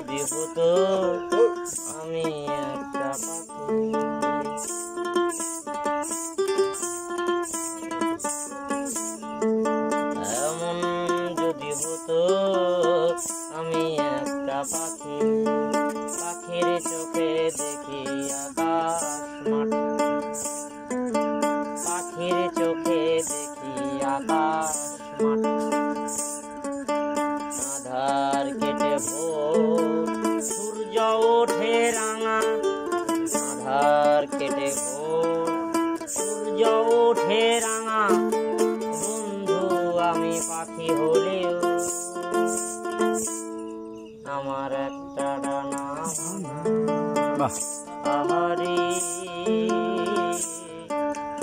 যদি হতো আমি একটা পাখি, এমন যদি হতো আমি একটা পাখি, পাখির চোখে দেখি আকাশ মাঠ, পাখির চোখে দেখি আকাশ মাঠ, আধার কেটে ভোর সূর্য ওঠে রাঙা, আধার কেটে ভোর সূর্য ওঠে রাঙা, বন্ধু আমি পাখি হলেও আমার একটা ডানা আহারে,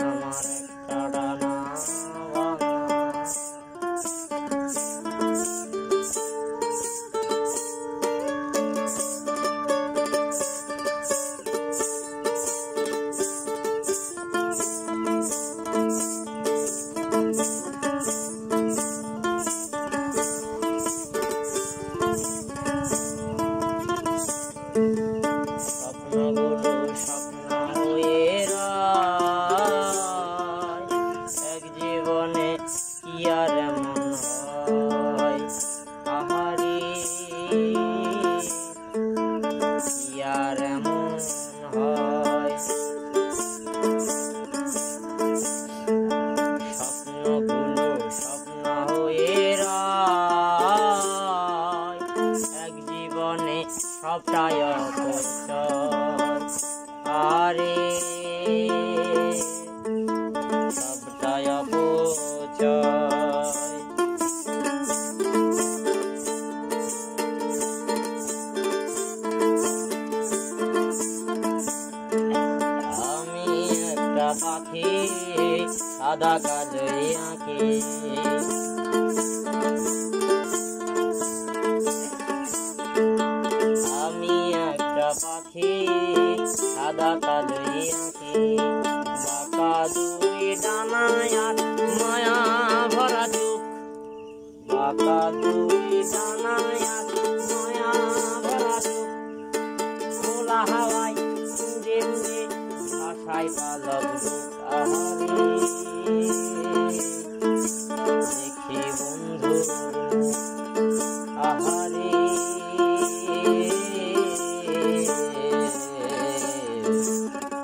আমার একটা ডানা স্বপ্নগুলো স্বপ্ন হয়ে রয়, এক জীবনে কি আর এমন হয়, আহারে কি আর এমন হয়, স্বপ্নগুলো স্বপ্ন হয়ে রয়, এক জীবনে সবটাই অপচয়, আরে সবটাই অপচয়, আমি একটা পাখি সাদা কালোই আঁকি, আমি একটা পাখি সাদা কালোই আঁকি, বাঁকা দুই ডানায় আর মায়া ভরা চোখ, বাঁকা দুই ডানায় আর মায়া ভরা চোখ, খোলা হাওয়ায় উড়ে উড়ে ভাষায় পালক লোক, আহারে দেখি বন্ধু আহারে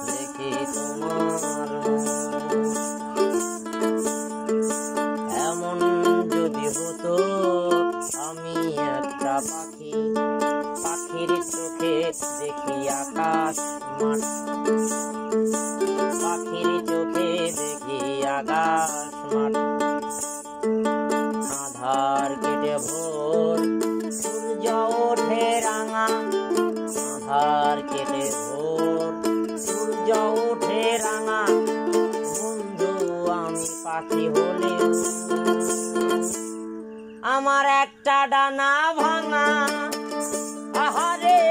দেখি তোমার, এমন যদি হতো আমি একটা পাখি, পাখির চোখে দেখি আকাশ মাঠ, পাখির চোখে দেখি আকাশ মাঠ, আধার কেটে ভোর সূর্য ওঠে রাঙা, আধার কেটে ভোর সূর্য ওঠে রাঙা, বন্ধু আমি পাখি হলেও আমার একটা ডানা ভাঙা, আহারে।